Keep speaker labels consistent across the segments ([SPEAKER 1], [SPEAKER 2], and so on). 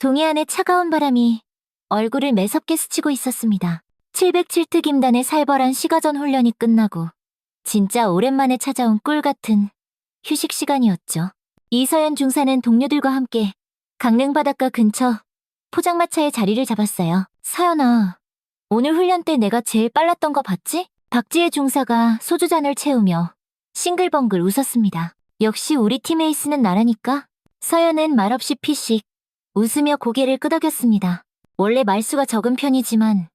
[SPEAKER 1] 동해안의 차가운 바람이 얼굴을 매섭게 스치고 있었습니다. 707특 임단의 살벌한 시가전 훈련이 끝나고 진짜 오랜만에 찾아온 꿀 같은 휴식 시간이었죠. 이서연 중사는 동료들과 함께 강릉 바닷가 근처 포장마차에 자리를 잡았어요. 서연아, 오늘 훈련 때 내가 제일 빨랐던 거 봤지? 박지혜 중사가 소주잔을 채우며 싱글벙글 웃었습니다. 역시 우리 팀 에이스는 나라니까? 서연은 말없이 피식 웃으며 고개를 끄덕였습니다. 원래 말수가 적은 편이지만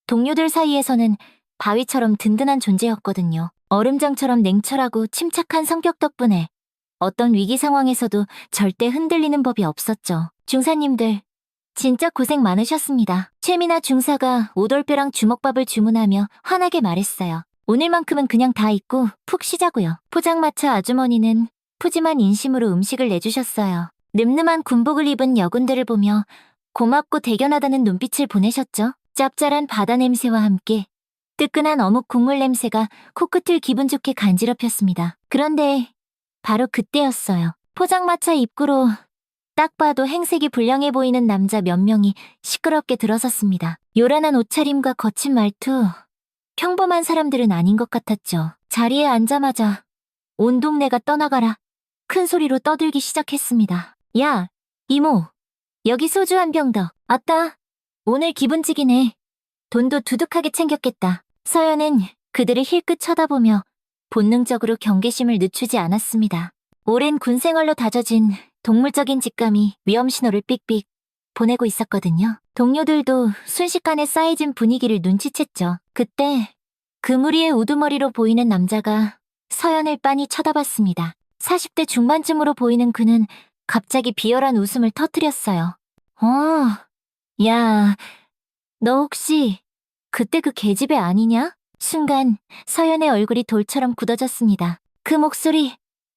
[SPEAKER 1] 동료들 사이에서는 바위처럼 든든한 존재였거든요. 얼음장처럼 냉철하고 침착한 성격 덕분에 어떤 위기 상황에서도 절대 흔들리는 법이 없었죠. 중사님들, 진짜 고생 많으셨습니다. 최민아 중사가 오돌뼈랑 주먹밥을 주문하며 환하게 말했어요. 오늘만큼은 그냥 다 잊고 푹 쉬자고요. 포장마차 아주머니는 푸짐한 인심으로 음식을 내주셨어요. 늠름한 군복을 입은 여군들을 보며 고맙고 대견하다는 눈빛을 보내셨죠. 짭짤한 바다 냄새와 함께 뜨끈한 어묵 국물 냄새가 코끝을 기분 좋게 간지럽혔습니다. 그런데 바로 그때였어요. 포장마차 입구로 딱 봐도 행색이 불량해 보이는 남자 몇 명이 시끄럽게 들어섰습니다. 요란한 옷차림과 거친 말투, 평범한 사람들은 아닌 것 같았죠. 자리에 앉자마자 온 동네가 떠나가라 큰 소리로 떠들기 시작했습니다. 야, 이모, 여기 소주 한 병 더. 아따, 오늘 기분직이네. 돈도 두둑하게 챙겼겠다. 서연은 그들을 힐끗 쳐다보며 본능적으로 경계심을 늦추지 않았습니다. 오랜 군 생활로 다져진 동물적인 직감이 위험 신호를 삑삑 보내고 있었거든요. 동료들도 순식간에 쌓여진 분위기를 눈치챘죠. 그때 그 무리의 우두머리로 보이는 남자가 서연을 빤히 쳐다봤습니다. 40대 중반쯤으로 보이는 그는 갑자기 비열한 웃음을 터뜨렸어요. 야, 너 혹시 그때 그 계집애 아니냐? 순간 서연의 얼굴이 돌처럼 굳어졌습니다. 그 목소리,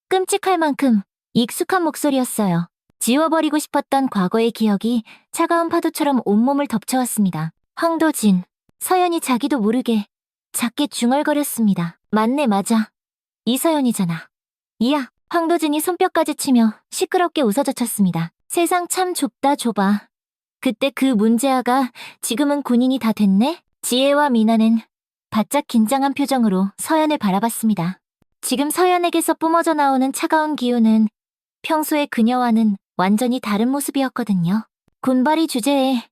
[SPEAKER 1] 끔찍할 만큼 익숙한 목소리였어요. 지워버리고 싶었던 과거의 기억이 차가운 파도처럼 온몸을 덮쳐왔습니다. 황도진, 서연이 자기도 모르게 작게 중얼거렸습니다. 맞네, 맞아. 이서연이잖아. 이야, 황도진이 손뼉까지 치며 시끄럽게 웃어젖혔습니다. 세상 참 좁다 좁아. 그때 그 문제아가 지금은 군인이 다 됐네? 지혜와 미나는 바짝 긴장한 표정으로 서연을 바라봤습니다. 지금 서연에게서 뿜어져 나오는 차가운 기운은 평소의 그녀와는 완전히 다른 모습이었거든요. 군발이 주제에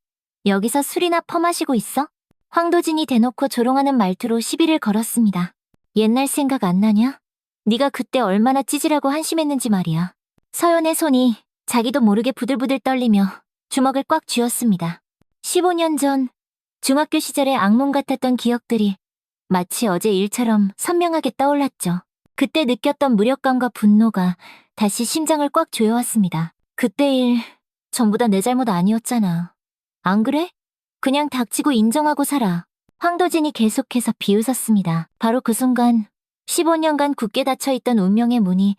[SPEAKER 1] 여기서 술이나 퍼마시고 있어? 황도진이 대놓고 조롱하는 말투로 시비를 걸었습니다. 옛날 생각 안 나냐? 네가 그때 얼마나 찌질하고 한심했는지 말이야. 서연의 손이 자기도 모르게 부들부들 떨리며 주먹을 꽉 쥐었습니다. 15년 전 중학교 시절의 악몽 같았던 기억들이 마치 어제 일처럼 선명하게 떠올랐죠. 그때 느꼈던 무력감과 분노가 다시 심장을 꽉 조여왔습니다. 그때 일 전부 다 내 잘못 아니었잖아. 안 그래? 그냥 닥치고 인정하고 살아. 황도진이 계속해서 비웃었습니다. 바로 그 순간 15년간 굳게 닫혀있던 운명의 문이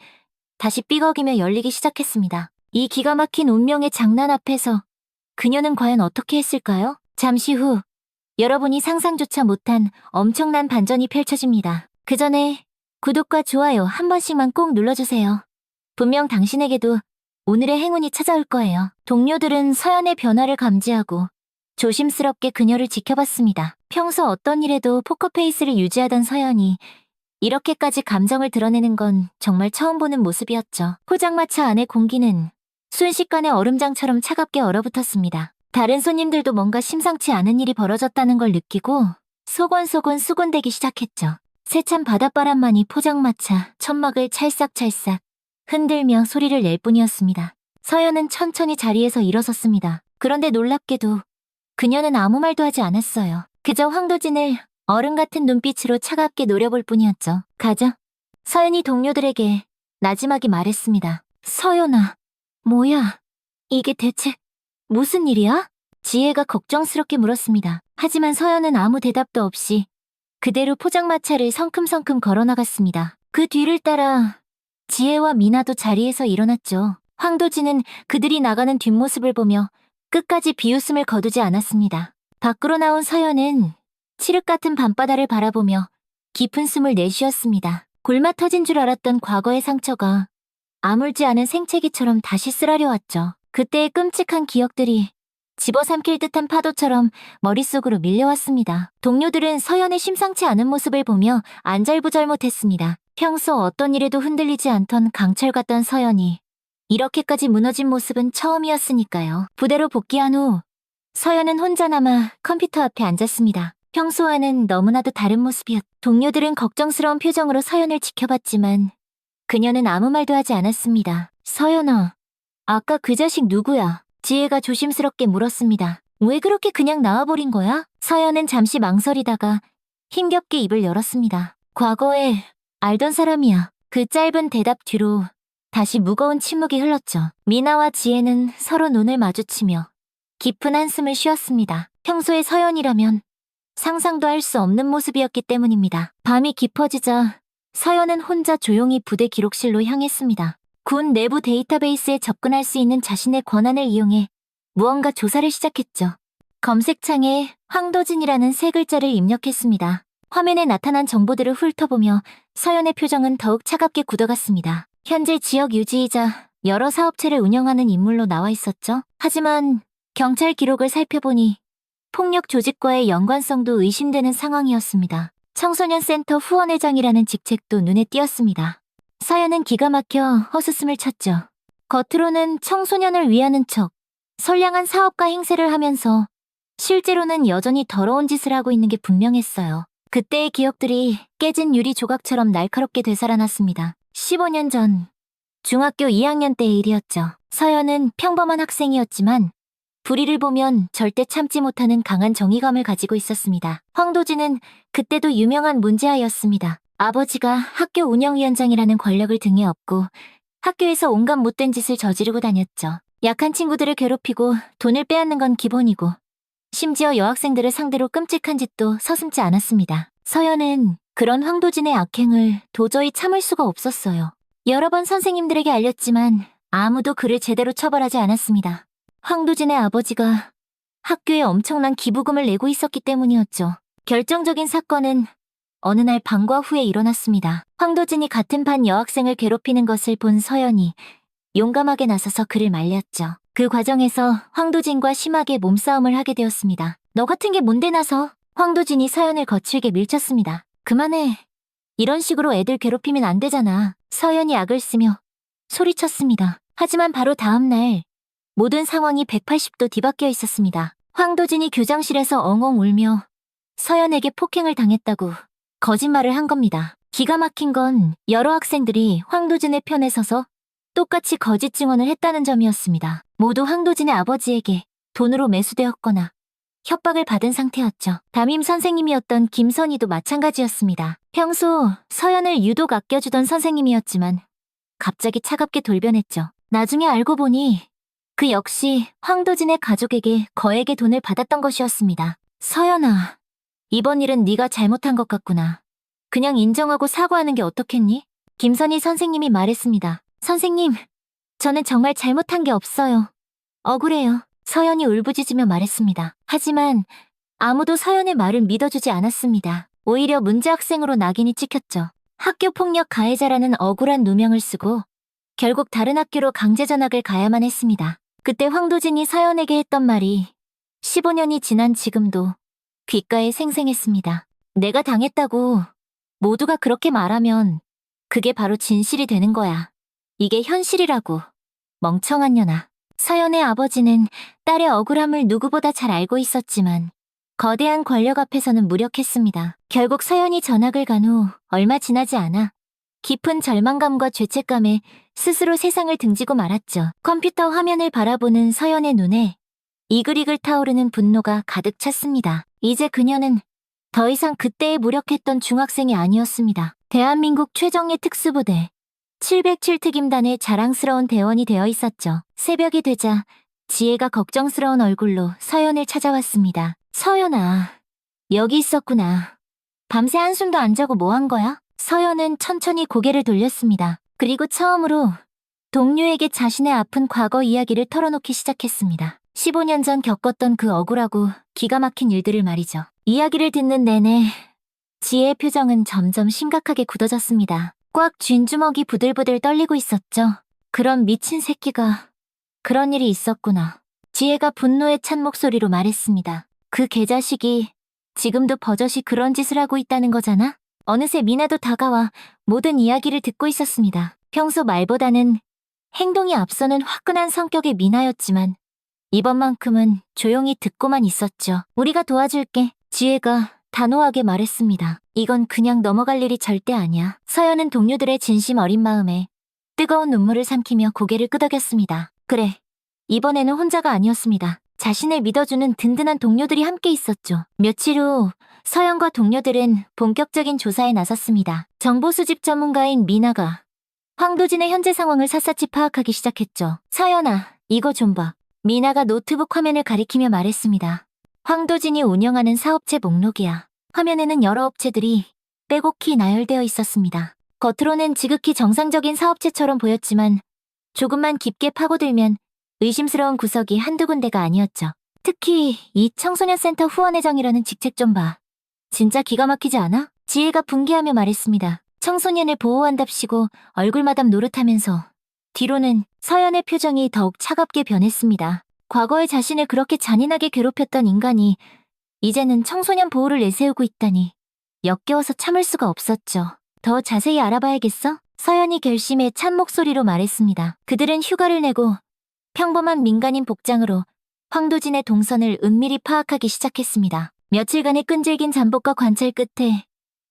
[SPEAKER 1] 다시 삐걱이며 열리기 시작했습니다. 이 기가 막힌 운명의 장난 앞에서 그녀는 과연 어떻게 했을까요? 잠시 후 여러분이 상상조차 못한 엄청난 반전이 펼쳐집니다. 그 전에 구독과 좋아요 한 번씩만 꼭 눌러주세요. 분명 당신에게도 오늘의 행운이 찾아올 거예요. 동료들은 서연의 변화를 감지하고 조심스럽게 그녀를 지켜봤습니다. 평소 어떤 일에도 포커페이스를 유지하던 서연이 이렇게까지 감정을 드러내는 건 정말 처음 보는 모습이었죠. 포장마차 안의 공기는 순식간에 얼음장처럼 차갑게 얼어붙었습니다. 다른 손님들도 뭔가 심상치 않은 일이 벌어졌다는 걸 느끼고 소곤소곤 수군대기 시작했죠. 세찬 바닷바람만이 포장마차 천막을 찰싹찰싹 흔들며 소리를 낼 뿐이었습니다. 서연은 천천히 자리에서 일어섰습니다. 그런데 놀랍게도 그녀는 아무 말도 하지 않았어요. 그저 황도진을 어른 같은 눈빛으로 차갑게 노려볼 뿐이었죠. 가자. 서연이 동료들에게 나지막이 말했습니다. 서연아, 뭐야? 이게 대체 무슨 일이야? 지혜가 걱정스럽게 물었습니다. 하지만 서연은 아무 대답도 없이 그대로 포장마차를 성큼성큼 걸어나갔습니다. 그 뒤를 따라 지혜와 미나도 자리에서 일어났죠. 황도진은 그들이 나가는 뒷모습을 보며 끝까지 비웃음을 거두지 않았습니다. 밖으로 나온 서연은 칠흑 같은 밤바다를 바라보며 깊은 숨을 내쉬었습니다. 골마 터진 줄 알았던 과거의 상처가 아물지 않은 생채기처럼 다시 쓰라려왔죠. 그때의 끔찍한 기억들이 집어삼킬 듯한 파도처럼 머릿속으로 밀려왔습니다. 동료들은 서연의 심상치 않은 모습을 보며 안절부절못했습니다. 평소 어떤 일에도 흔들리지 않던 강철 같던 서연이 이렇게까지 무너진 모습은 처음이었으니까요. 부대로 복귀한 후 서연은 혼자 남아 컴퓨터 앞에 앉았습니다. 평소와는 너무나도 다른 모습이었. 동료들은 걱정스러운 표정으로 서연을 지켜봤지만 그녀는 아무 말도 하지 않았습니다. 서연아, 아까 그 자식 누구야? 지혜가 조심스럽게 물었습니다. 왜 그렇게 그냥 나와버린 거야? 서연은 잠시 망설이다가 힘겹게 입을 열었습니다. 과거에 알던 사람이야. 그 짧은 대답 뒤로 다시 무거운 침묵이 흘렀죠. 미나와 지혜는 서로 눈을 마주치며 깊은 한숨을 쉬었습니다. 평소의 서연이라면 상상도 할 수 없는 모습이었기 때문입니다. 밤이 깊어지자 서연은 혼자 조용히 부대 기록실로 향했습니다. 군 내부 데이터베이스에 접근할 수 있는 자신의 권한을 이용해 무언가 조사를 시작했죠. 검색창에 황도진이라는 세 글자를 입력했습니다. 화면에 나타난 정보들을 훑어보며 서연의 표정은 더욱 차갑게 굳어갔습니다. 현재 지역 유지이자 여러 사업체를 운영하는 인물로 나와 있었죠. 하지만 경찰 기록을 살펴보니 폭력 조직과의 연관성도 의심되는 상황이었습니다. 청소년 센터 후원회장이라는 직책도 눈에 띄었습니다. 서연은 기가 막혀 헛웃음을 쳤죠. 겉으로는 청소년을 위하는 척 선량한 사업가 행세를 하면서 실제로는 여전히 더러운 짓을 하고 있는 게 분명했어요. 그때의 기억들이 깨진 유리 조각처럼 날카롭게 되살아났습니다. 15년 전 중학교 2학년 때의 일이었죠. 서연은 평범한 학생이었지만 불의를 보면 절대 참지 못하는 강한 정의감을 가지고 있었습니다. 황도진은 그때도 유명한 문제아였습니다. 아버지가 학교 운영위원장이라는 권력을 등에 업고 학교에서 온갖 못된 짓을 저지르고 다녔죠. 약한 친구들을 괴롭히고 돈을 빼앗는 건 기본이고 심지어 여학생들을 상대로 끔찍한 짓도 서슴지 않았습니다. 서연은 그런 황도진의 악행을 도저히 참을 수가 없었어요. 여러 번 선생님들에게 알렸지만 아무도 그를 제대로 처벌하지 않았습니다. 황도진의 아버지가 학교에 엄청난 기부금을 내고 있었기 때문이었죠. 결정적인 사건은 어느 날 방과 후에 일어났습니다. 황도진이 같은 반 여학생을 괴롭히는 것을 본 서연이 용감하게 나서서 그를 말렸죠. 그 과정에서 황도진과 심하게 몸싸움을 하게 되었습니다. 너 같은 게 뭔데 나서? 황도진이 서연을 거칠게 밀쳤습니다. 그만해. 이런 식으로 애들 괴롭히면 안 되잖아. 서연이 악을 쓰며 소리쳤습니다. 하지만 바로 다음 날 모든 상황이 180도 뒤바뀌어 있었습니다. 황도진이 교장실에서 엉엉 울며 서연에게 폭행을 당했다고 거짓말을 한 겁니다. 기가 막힌 건 여러 학생들이 황도진의 편에 서서 똑같이 거짓 증언을 했다는 점이었습니다. 모두 황도진의 아버지에게 돈으로 매수되었거나 협박을 받은 상태였죠. 담임 선생님이었던 김선희도 마찬가지였습니다. 평소 서연을 유독 아껴주던 선생님이었지만 갑자기 차갑게 돌변했죠. 나중에 알고 보니 그 역시 황도진의 가족에게 거액의 돈을 받았던 것이었습니다. 서연아, 이번 일은 네가 잘못한 것 같구나. 그냥 인정하고 사과하는 게 어떻겠니? 김선희 선생님이 말했습니다. 선생님, 저는 정말 잘못한 게 없어요. 억울해요. 서연이 울부짖으며 말했습니다. 하지만 아무도 서연의 말을 믿어주지 않았습니다. 오히려 문제 학생으로 낙인이 찍혔죠. 학교 폭력 가해자라는 억울한 누명을 쓰고 결국 다른 학교로 강제 전학을 가야만 했습니다. 그때 황도진이 서연에게 했던 말이 15년이 지난 지금도 귓가에 생생했습니다. 내가 당했다고 모두가 그렇게 말하면 그게 바로 진실이 되는 거야. 이게 현실이라고. 멍청한 년아. 서연의 아버지는 딸의 억울함을 누구보다 잘 알고 있었지만 거대한 권력 앞에서는 무력했습니다. 결국 서연이 전학을 간 후 얼마 지나지 않아 깊은 절망감과 죄책감에 스스로 세상을 등지고 말았죠. 컴퓨터 화면을 바라보는 서연의 눈에 이글이글 타오르는 분노가 가득 찼습니다. 이제 그녀는 더 이상 그때에 무력했던 중학생이 아니었습니다. 대한민국 최정예 특수부대 707특임단의 자랑스러운 대원이 되어 있었죠. 새벽이 되자 지혜가 걱정스러운 얼굴로 서연을 찾아왔습니다. 서연아, 여기 있었구나. 밤새 한숨도 안 자고 뭐 한 거야? 서연은 천천히 고개를 돌렸습니다. 그리고 처음으로 동료에게 자신의 아픈 과거 이야기를 털어놓기 시작했습니다. 15년 전 겪었던 그 억울하고 기가 막힌 일들을 말이죠. 이야기를 듣는 내내 지혜의 표정은 점점 심각하게 굳어졌습니다. 꽉 쥔 주먹이 부들부들 떨리고 있었죠. 그런 미친 새끼가 그런 일이 있었구나. 지혜가 분노에 찬 목소리로 말했습니다. 그 개자식이 지금도 버젓이 그런 짓을 하고 있다는 거잖아? 어느새 미나도 다가와 모든 이야기를 듣고 있었습니다. 평소 말보다는 행동이 앞서는 화끈한 성격의 미나였지만 이번만큼은 조용히 듣고만 있었죠. 우리가 도와줄게. 지혜가 단호하게 말했습니다. 이건 그냥 넘어갈 일이 절대 아니야. 서연은 동료들의 진심 어린 마음에 뜨거운 눈물을 삼키며 고개를 끄덕였습니다. 그래. 이번에는 혼자가 아니었습니다. 자신을 믿어주는 든든한 동료들이 함께 있었죠. 며칠 후 서연과 동료들은 본격적인 조사에 나섰습니다. 정보 수집 전문가인 미나가 황도진의 현재 상황을 샅샅이 파악하기 시작했죠. 서연아, 이거 좀 봐. 미나가 노트북 화면을 가리키며 말했습니다. 황도진이 운영하는 사업체 목록이야. 화면에는 여러 업체들이 빼곡히 나열되어 있었습니다. 겉으로는 지극히 정상적인 사업체처럼 보였지만 조금만 깊게 파고들면 의심스러운 구석이 한두 군데가 아니었죠. 특히 이 청소년센터 후원회장이라는 직책 좀 봐. 진짜 기가 막히지 않아? 지혜가 분개하며 말했습니다. 청소년을 보호한답시고 얼굴마담 노릇하면서 뒤로는 서연의 표정이 더욱 차갑게 변했습니다. 과거에 자신을 그렇게 잔인하게 괴롭혔던 인간이 이제는 청소년 보호를 내세우고 있다니 역겨워서 참을 수가 없었죠. 더 자세히 알아봐야겠어? 서연이 결심에 찬 목소리로 말했습니다. 그들은 휴가를 내고 평범한 민간인 복장으로 황도진의 동선을 은밀히 파악하기 시작했습니다. 며칠간의 끈질긴 잠복과 관찰 끝에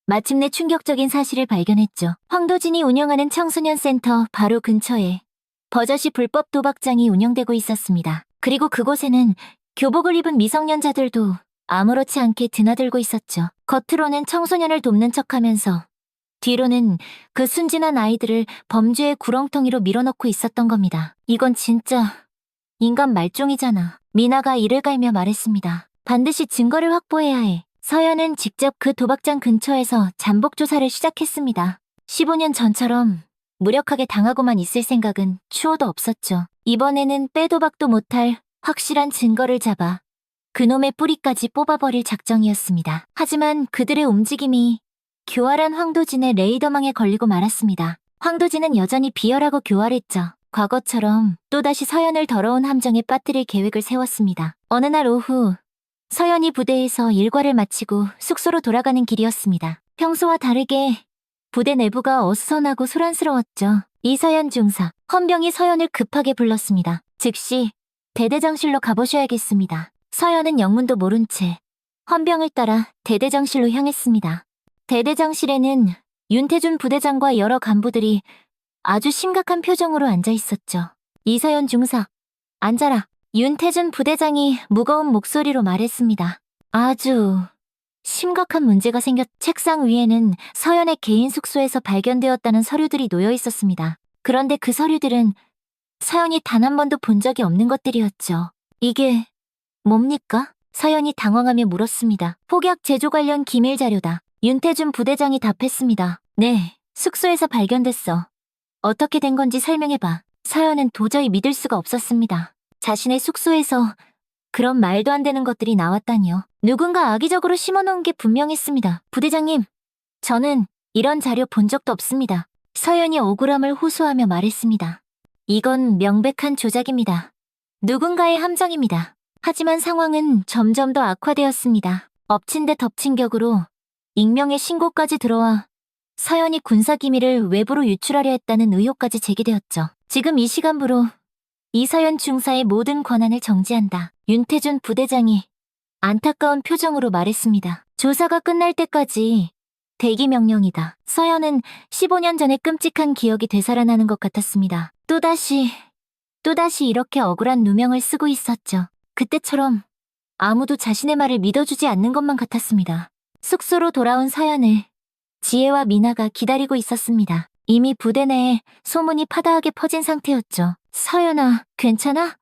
[SPEAKER 1] 마침내 충격적인 사실을 발견했죠. 황도진이 운영하는 청소년 센터 바로 근처에 버젓이 불법 도박장이 운영되고 있었습니다. 그리고 그곳에는 교복을 입은 미성년자들도 아무렇지 않게 드나들고 있었죠. 겉으로는 청소년을 돕는 척하면서 뒤로는 그 순진한 아이들을 범죄의 구렁텅이로 밀어넣고 있었던 겁니다. 이건 진짜 인간 말종이잖아. 미나가 이를 갈며 말했습니다. 반드시 증거를 확보해야 해. 서연은 직접 그 도박장 근처에서 잠복 조사를 시작했습니다. 15년 전처럼 무력하게 당하고만 있을 생각은 추호도 없었죠. 이번에는 빼도박도 못할 확실한 증거를 잡아 그놈의 뿌리까지 뽑아버릴 작정이었습니다. 하지만 그들의 움직임이 교활한 황도진의 레이더망에 걸리고 말았습니다. 황도진은 여전히 비열하고 교활했죠. 과거처럼 또다시 서연을 더러운 함정에 빠뜨릴 계획을 세웠습니다. 어느 날 오후 서연이 부대에서 일과를 마치고 숙소로 돌아가는 길이었습니다. 평소와 다르게 부대 내부가 어수선하고 소란스러웠죠. 이서연 중사, 헌병이 서연을 급하게 불렀습니다. 즉시 대대장실로 가보셔야겠습니다. 서연은 영문도 모른 채 헌병을 따라 대대장실로 향했습니다. 대대장실에는 윤태준 부대장과 여러 간부들이 아주 심각한 표정으로 앉아 있었죠. 이서연 중사, 앉아라. 윤태준 부대장이 무거운 목소리로 말했습니다. 아주 심각한 문제가 책상 위에는 서연의 개인 숙소에서 발견되었다는 서류들이 놓여 있었습니다. 그런데 그 서류들은 서연이 단 한 번도 본 적이 없는 것들이었죠. 이게 뭡니까? 서연이 당황하며 물었습니다. 폭약 제조 관련 기밀 자료다. 윤태준 부대장이 답했습니다. 네, 숙소에서 발견됐어. 어떻게 된 건지 설명해봐. 서연은 도저히 믿을 수가 없었습니다. 자신의 숙소에서 그런 말도 안 되는 것들이 나왔다니요. 누군가 악의적으로 심어놓은 게 분명했습니다. 부대장님, 저는 이런 자료 본 적도 없습니다. 서연이 억울함을 호소하며 말했습니다. 이건 명백한 조작입니다. 누군가의 함정입니다. 하지만 상황은 점점 더 악화되었습니다. 엎친 데 덮친 격으로 익명의 신고까지 들어와 서연이 군사기밀을 외부로 유출하려 했다는 의혹까지 제기되었죠. 지금 이 시간부로 이서연 중사의 모든 권한을 정지한다. 윤태준 부대장이 안타까운 표정으로 말했습니다. 조사가 끝날 때까지 대기 명령이다. 서연은 15년 전의 끔찍한 기억이 되살아나는 것 같았습니다. 또다시 이렇게 억울한 누명을 쓰고 있었죠. 그때처럼 아무도 자신의 말을 믿어주지 않는 것만 같았습니다. 숙소로 돌아온 서연을 지혜와 미나가 기다리고 있었습니다. 이미 부대 내에 소문이 파다하게 퍼진 상태였죠. 서연아, 괜찮아?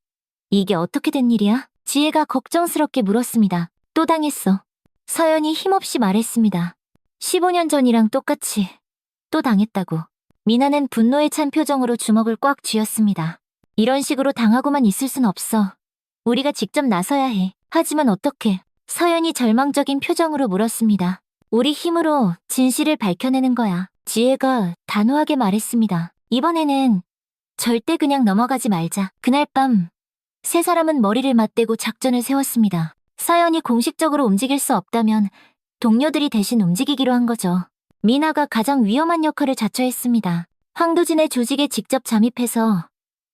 [SPEAKER 1] 이게 어떻게 된 일이야? 지혜가 걱정스럽게 물었습니다. 또 당했어. 서연이 힘없이 말했습니다. 15년 전이랑 똑같이 또 당했다고. 미나는 분노에 찬 표정으로 주먹을 꽉 쥐었습니다. 이런 식으로 당하고만 있을 순 없어. 우리가 직접 나서야 해. 하지만 어떻게? 서연이 절망적인 표정으로 물었습니다. 우리 힘으로 진실을 밝혀내는 거야. 지혜가 단호하게 말했습니다. 이번에는 절대 그냥 넘어가지 말자. 그날 밤 세 사람은 머리를 맞대고 작전을 세웠습니다. 서연이 공식적으로 움직일 수 없다면 동료들이 대신 움직이기로 한 거죠. 미나가 가장 위험한 역할을 자처했습니다. 황도진의 조직에 직접 잠입해서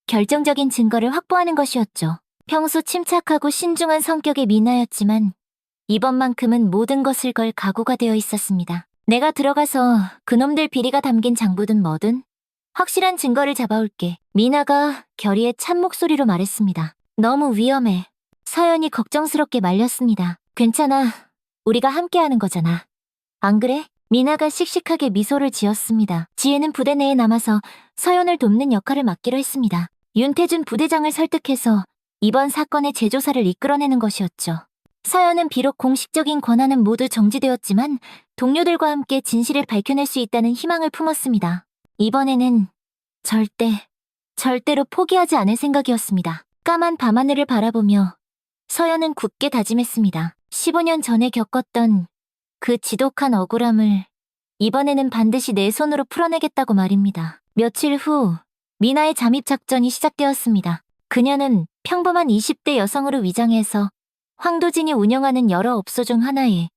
[SPEAKER 1] 결정적인 증거를 확보하는 것이었죠. 평소 침착하고 신중한 성격의 미나였지만 이번만큼은 모든 것을 걸 각오가 되어 있었습니다. 내가 들어가서 그놈들 비리가 담긴 장부든 뭐든 확실한 증거를 잡아올게. 미나가 결의에 찬 목소리로 말했습니다. 너무 위험해. 서연이 걱정스럽게 말렸습니다. 괜찮아. 우리가 함께하는 거잖아. 안 그래? 미나가 씩씩하게 미소를 지었습니다. 지혜는 부대 내에 남아서 서연을 돕는 역할을 맡기로 했습니다. 윤태준 부대장을 설득해서 이번 사건의 재조사를 이끌어내는 것이었죠. 서연은 비록 공식적인 권한은 모두 정지되었지만 동료들과 함께 진실을 밝혀낼 수 있다는 희망을 품었습니다. 이번에는 절대로 포기하지 않을 생각이었습니다. 까만 밤하늘을 바라보며 서연은 굳게 다짐했습니다. 15년 전에 겪었던 그 지독한 억울함을 이번에는 반드시 내 손으로 풀어내겠다고 말입니다. 며칠 후 미나의 잠입 작전이 시작되었습니다. 그녀는 평범한 20대 여성으로 위장해서 황도진이 운영하는 여러 업소 중 하나에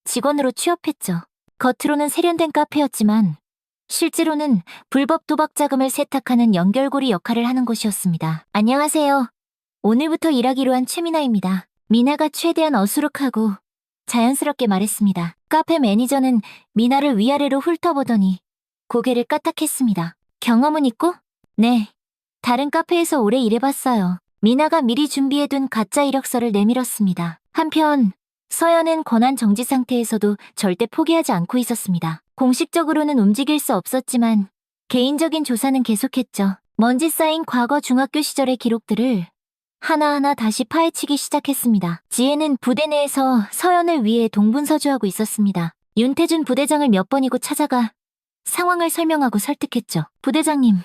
[SPEAKER 1] 직원으로 취업했죠. 겉으로는 세련된 카페였지만 실제로는 불법 도박 자금을 세탁하는 연결고리 역할을 하는 곳이었습니다. 안녕하세요. 오늘부터 일하기로 한 최미나입니다. 미나가 최대한 어수룩하고 자연스럽게 말했습니다. 카페 매니저는 미나를 위아래로 훑어보더니 고개를 까딱했습니다. 경험은 있고? 네. 다른 카페에서 오래 일해봤어요. 미나가 미리 준비해둔 가짜 이력서를 내밀었습니다. 한편 서연은 권한 정지 상태에서도 절대 포기하지 않고 있었습니다. 공식적으로는 움직일 수 없었지만 개인적인 조사는 계속했죠. 먼지 쌓인 과거 중학교 시절의 기록들을 하나하나 다시 파헤치기 시작했습니다. 지혜는 부대 내에서 서연을 위해 동분서주하고 있었습니다. 윤태준 부대장을 몇 번이고 찾아가 상황을 설명하고 설득했죠. 부대장님,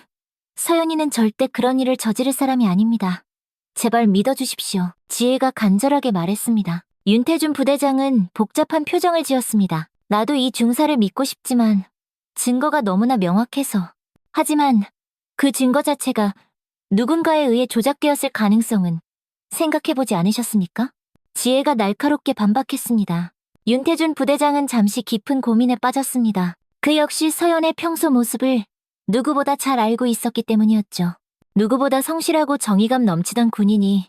[SPEAKER 1] 서연이는 절대 그런 일을 저지를 사람이 아닙니다. 제발 믿어주십시오. 지혜가 간절하게 말했습니다. 윤태준 부대장은 복잡한 표정을 지었습니다. 나도 이 중사를 믿고 싶지만 증거가 너무나 명확해서. 하지만 그 증거 자체가 누군가에 의해 조작되었을 가능성은 생각해보지 않으셨습니까? 지혜가 날카롭게 반박했습니다. 윤태준 부대장은 잠시 깊은 고민에 빠졌습니다. 그 역시 서연의 평소 모습을 누구보다 잘 알고 있었기 때문이었죠. 누구보다 성실하고 정의감 넘치던 군인이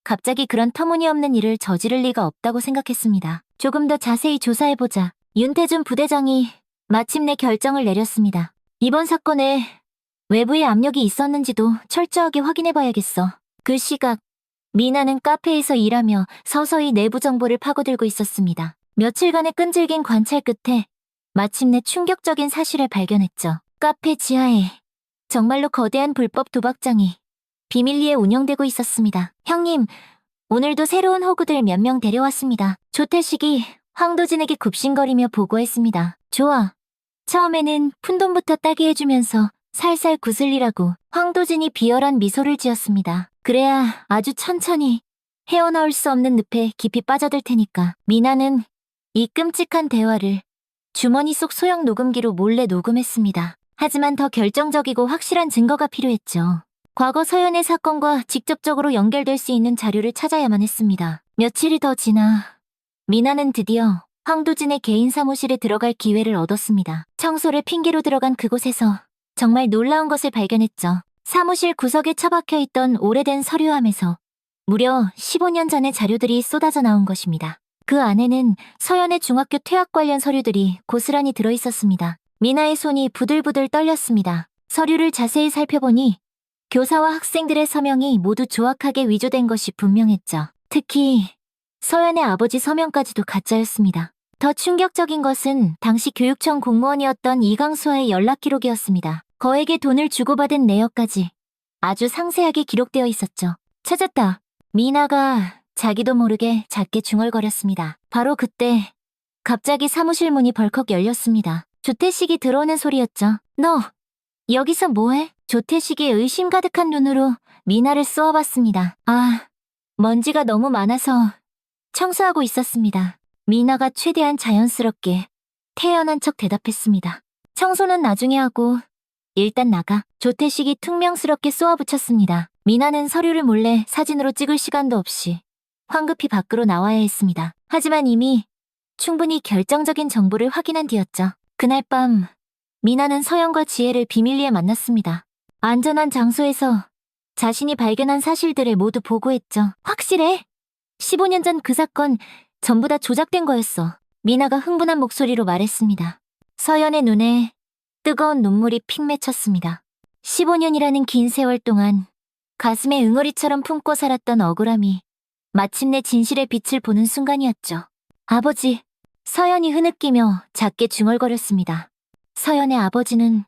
[SPEAKER 1] 갑자기 그런 터무니없는 일을 저지를 리가 없다고 생각했습니다. 조금 더 자세히 조사해보자. 윤태준 부대장이 마침내 결정을 내렸습니다. 이번 사건에 외부의 압력이 있었는지도 철저하게 확인해봐야겠어. 그 시각 미나는 카페에서 일하며 서서히 내부 정보를 파고들고 있었습니다. 며칠간의 끈질긴 관찰 끝에 마침내 충격적인 사실을 발견했죠. 카페 지하에 정말로 거대한 불법 도박장이 비밀리에 운영되고 있었습니다. 형님, 오늘도 새로운 호구들 몇 명 데려왔습니다. 조태식이 황도진에게 굽신거리며 보고했습니다. 좋아. 처음에는 푼돈부터 따게 해주면서 살살 구슬리라고 황도진이 비열한 미소를 지었습니다. 그래야 아주 천천히 헤어나올 수 없는 늪에 깊이 빠져들 테니까. 미나는 이 끔찍한 대화를 주머니 속 소형 녹음기로 몰래 녹음했습니다. 하지만 더 결정적이고 확실한 증거가 필요했죠. 과거 서연의 사건과 직접적으로 연결될 수 있는 자료를 찾아야만 했습니다. 며칠이 더 지나 미나는 드디어 황도진의 개인 사무실에 들어갈 기회를 얻었습니다. 청소를 핑계로 들어간 그곳에서 정말 놀라운 것을 발견했죠. 사무실 구석에 처박혀 있던 오래된 서류함에서 무려 15년 전의 자료들이 쏟아져 나온 것입니다. 그 안에는 서연의 중학교 퇴학 관련 서류들이 고스란히 들어있었습니다. 미나의 손이 부들부들 떨렸습니다. 서류를 자세히 살펴보니 교사와 학생들의 서명이 모두 조악하게 위조된 것이 분명했죠. 특히 서연의 아버지 서명까지도 가짜였습니다. 더 충격적인 것은 당시 교육청 공무원이었던 이강수와의 연락 기록이었습니다. 거액의 돈을 주고받은 내역까지 아주 상세하게 기록되어 있었죠. 찾았다. 미나가 자기도 모르게 작게 중얼거렸습니다. 바로 그때 갑자기 사무실 문이 벌컥 열렸습니다. 조태식이 들어오는 소리였죠. 너 여기서 뭐해? 조태식이 의심 가득한 눈으로 미나를 쏘아봤습니다. 아, 먼지가 너무 많아서 청소하고 있었습니다. 미나가 최대한 자연스럽게 태연한 척 대답했습니다. 청소는 나중에 하고 일단 나가. 조태식이 퉁명스럽게 쏘아붙였습니다. 미나는 서류를 몰래 사진으로 찍을 시간도 없이 황급히 밖으로 나와야 했습니다. 하지만 이미 충분히 결정적인 정보를 확인한 뒤였죠. 그날 밤 미나는 서연과 지혜를 비밀리에 만났습니다. 안전한 장소에서 자신이 발견한 사실들을 모두 보고했죠. 확실해. 15년 전 그 사건 전부 다 조작된 거였어. 미나가 흥분한 목소리로 말했습니다. 서연의 눈에 뜨거운 눈물이 픽 맺혔습니다. 15년이라는 긴 세월 동안 가슴에 응어리처럼 품고 살았던 억울함이 마침내 진실의 빛을 보는 순간이었죠. 아버지, 서연이 흐느끼며 작게 중얼거렸습니다. 서연의 아버지는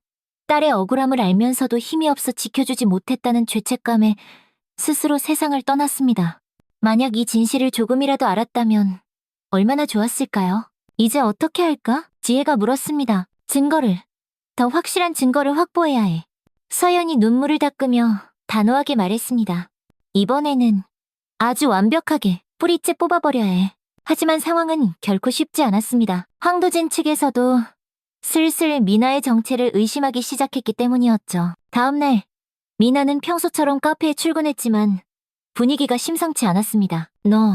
[SPEAKER 1] 딸의 억울함을 알면서도 힘이 없어 지켜주지 못했다는 죄책감에 스스로 세상을 떠났습니다. 만약 이 진실을 조금이라도 알았다면 얼마나 좋았을까요? 이제 어떻게 할까? 지혜가 물었습니다. 증거를, 더 확실한 증거를 확보해야 해. 서연이 눈물을 닦으며 단호하게 말했습니다. 이번에는 아주 완벽하게 뿌리째 뽑아버려야 해. 하지만 상황은 결코 쉽지 않았습니다. 황도진 측에서도 슬슬 미나의 정체를 의심하기 시작했기 때문이었죠. 다음날 미나는 평소처럼 카페에 출근했지만 분위기가 심상치 않았습니다. 너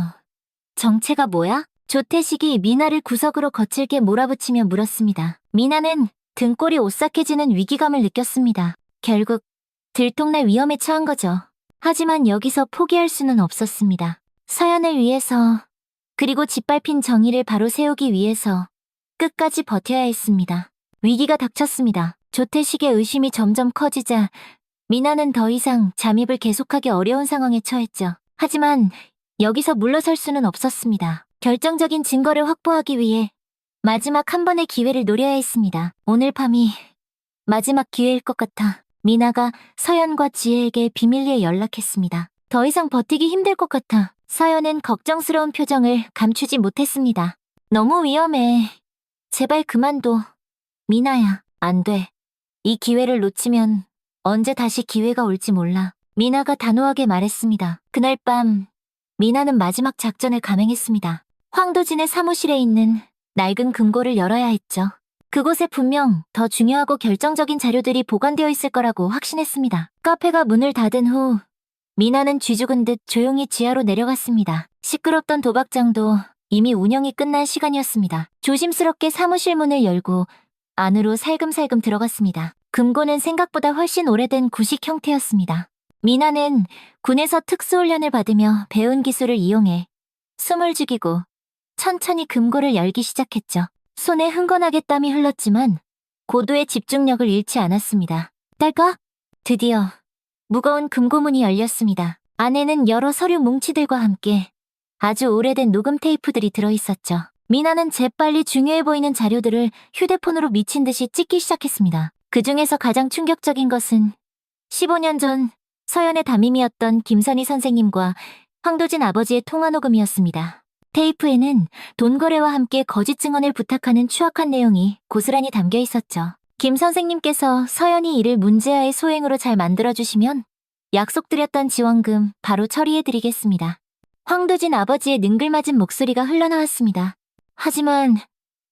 [SPEAKER 1] 정체가 뭐야? 조태식이 미나를 구석으로 거칠게 몰아붙이며 물었습니다. 미나는 등골이 오싹해지는 위기감을 느꼈습니다. 결국 들통날 위험에 처한 거죠. 하지만 여기서 포기할 수는 없었습니다. 서연을 위해서, 그리고 짓밟힌 정의를 바로 세우기 위해서 끝까지 버텨야 했습니다. 위기가 닥쳤습니다. 조태식의 의심이 점점 커지자 미나는 더 이상 잠입을 계속하기 어려운 상황에 처했죠. 하지만 여기서 물러설 수는 없었습니다. 결정적인 증거를 확보하기 위해 마지막 한 번의 기회를 노려야 했습니다. 오늘 밤이 마지막 기회일 것 같아 미나가 서연과 지혜에게 비밀리에 연락했습니다. 더 이상 버티기 힘들 것 같아. 서연은 걱정스러운 표정을 감추지 못했습니다. 너무 위험해. 제발 그만둬. 미나야, 안 돼. 이 기회를 놓치면 언제 다시 기회가 올지 몰라. 미나가 단호하게 말했습니다. 그날 밤 미나는 마지막 작전을 감행했습니다. 황도진의 사무실에 있는 낡은 금고를 열어야 했죠. 그곳에 분명 더 중요하고 결정적인 자료들이 보관되어 있을 거라고 확신했습니다. 카페가 문을 닫은 후 미나는 쥐죽은 듯 조용히 지하로 내려갔습니다. 시끄럽던 도박장도 이미 운영이 끝난 시간이었습니다. 조심스럽게 사무실 문을 열고 안으로 살금살금 들어갔습니다. 금고는 생각보다 훨씬 오래된 구식 형태였습니다. 미나는 군에서 특수훈련을 받으며 배운 기술을 이용해 숨을 죽이고 천천히 금고를 열기 시작했죠. 손에 흥건하게 땀이 흘렀지만 고도의 집중력을 잃지 않았습니다. 딸까? 드디어 무거운 금고문이 열렸습니다. 안에는 여러 서류 뭉치들과 함께 아주 오래된 녹음 테이프들이 들어있었죠. 미나는 재빨리 중요해 보이는 자료들을 휴대폰으로 미친 듯이 찍기 시작했습니다. 그 중에서 가장 충격적인 것은 15년 전 서연의 담임이었던 김선희 선생님과 황도진 아버지의 통화 녹음이었습니다. 테이프에는 돈 거래와 함께 거짓 증언을 부탁하는 추악한 내용이 고스란히 담겨 있었죠. 김 선생님께서 서연이 이를 문제아의 소행으로 잘 만들어주시면 약속드렸던 지원금 바로 처리해드리겠습니다. 황도진 아버지의 능글맞은 목소리가 흘러나왔습니다. 하지만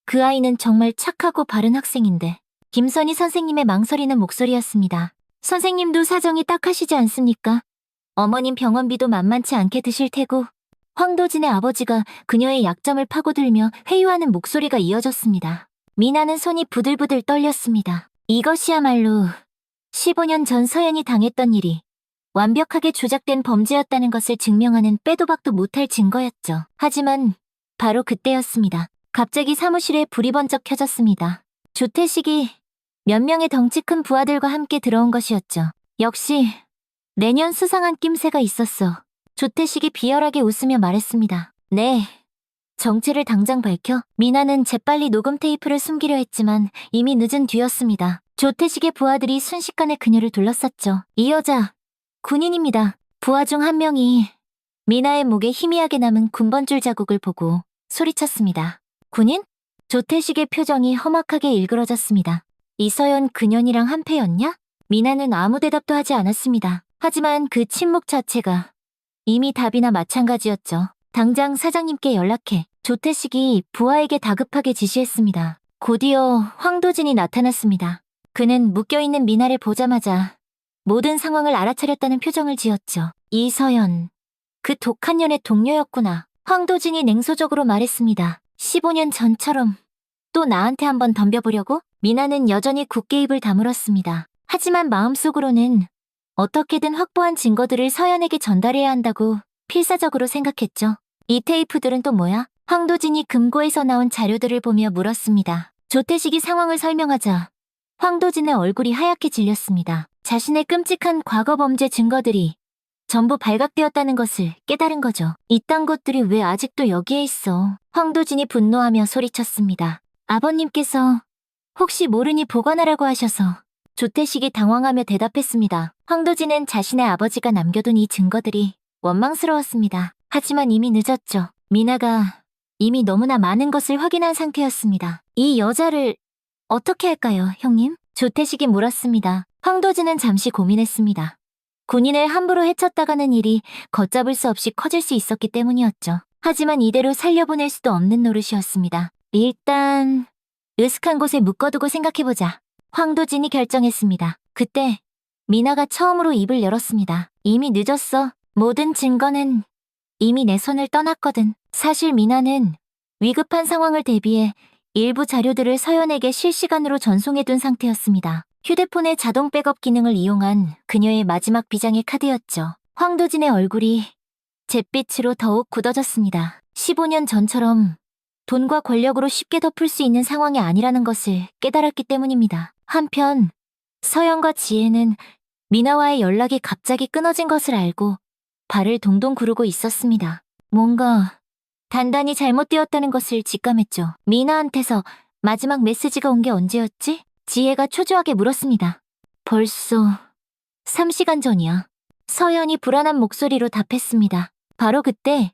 [SPEAKER 1] 그 아이는 정말 착하고 바른 학생인데. 김선희 선생님의 망설이는 목소리였습니다. 선생님도 사정이 딱하시지 않습니까? 어머님 병원비도 만만치 않게 드실 테고. 황도진의 아버지가 그녀의 약점을 파고들며 회유하는 목소리가 이어졌습니다. 미나는 손이 부들부들 떨렸습니다. 이것이야말로 15년 전 서연이 당했던 일이 완벽하게 조작된 범죄였다는 것을 증명하는 빼도 박도 못할 증거였죠. 하지만 바로 그때였습니다. 갑자기 사무실에 불이 번쩍 켜졌습니다. 조태식이 몇 명의 덩치 큰 부하들과 함께 들어온 것이었죠. 역시 내년 수상한 낌새가 있었어. 조태식이 비열하게 웃으며 말했습니다. 네. 정체를 당장 밝혀. 미나는 재빨리 녹음 테이프를 숨기려 했지만 이미 늦은 뒤였습니다. 조태식의 부하들이 순식간에 그녀를 둘러쌌죠. 이 여자, 군인입니다. 부하 중 한 명이 미나의 목에 희미하게 남은 군번줄 자국을 보고 소리쳤습니다. 군인? 조태식의 표정이 험악하게 일그러졌습니다. 이서연 그년이랑 한패였냐? 미나는 아무 대답도 하지 않았습니다. 하지만 그 침묵 자체가 이미 답이나 마찬가지였죠. 당장 사장님께 연락해. 조태식이 부하에게 다급하게 지시했습니다. 곧이어 황도진이 나타났습니다. 그는 묶여있는 미나를 보자마자 모든 상황을 알아차렸다는 표정을 지었죠. 이서연, 그 독한 년의 동료였구나. 황도진이 냉소적으로 말했습니다. 15년 전처럼 또 나한테 한번 덤벼보려고? 미나는 여전히 굳게 입을 다물었습니다. 하지만 마음속으로는 어떻게든 확보한 증거들을 서연에게 전달해야 한다고 필사적으로 생각했죠. 이 테이프들은 또 뭐야? 황도진이 금고에서 나온 자료들을 보며 물었습니다. 조태식이 상황을 설명하자 황도진의 얼굴이 하얗게 질렸습니다. 자신의 끔찍한 과거 범죄 증거들이 전부 발각되었다는 것을 깨달은 거죠. 이딴 것들이 왜 아직도 여기에 있어? 황도진이 분노하며 소리쳤습니다. 아버님께서 혹시 모르니 보관하라고 하셔서. 조태식이 당황하며 대답했습니다. 황도진은 자신의 아버지가 남겨둔 이 증거들이 원망스러웠습니다. 하지만 이미 늦었죠. 미나가 이미 너무나 많은 것을 확인한 상태였습니다. 이 여자를 어떻게 할까요, 형님? 조태식이 물었습니다. 황도진은 잠시 고민했습니다. 군인을 함부로 해쳤다가는 일이 걷잡을 수 없이 커질 수 있었기 때문이었죠. 하지만 이대로 살려보낼 수도 없는 노릇이었습니다. 일단 으슥한 곳에 묶어두고 생각해보자. 황도진이 결정했습니다. 그때 미나가 처음으로 입을 열었습니다. 이미 늦었어. 모든 증거는 이미 내 손을 떠났거든. 사실 미나는 위급한 상황을 대비해 일부 자료들을 서연에게 실시간으로 전송해둔 상태였습니다. 휴대폰의 자동 백업 기능을 이용한 그녀의 마지막 비장의 카드였죠. 황도진의 얼굴이 잿빛으로 더욱 굳어졌습니다. 15년 전처럼 돈과 권력으로 쉽게 덮을 수 있는 상황이 아니라는 것을 깨달았기 때문입니다. 한편 서연과 지혜는 미나와의 연락이 갑자기 끊어진 것을 알고 발을 동동 구르고 있었습니다. 뭔가 단단히 잘못되었다는 것을 직감했죠. 미나한테서 마지막 메시지가 온 게 언제였지? 지혜가 초조하게 물었습니다. 벌써 3시간 전이야. 서연이 불안한 목소리로 답했습니다. 바로 그때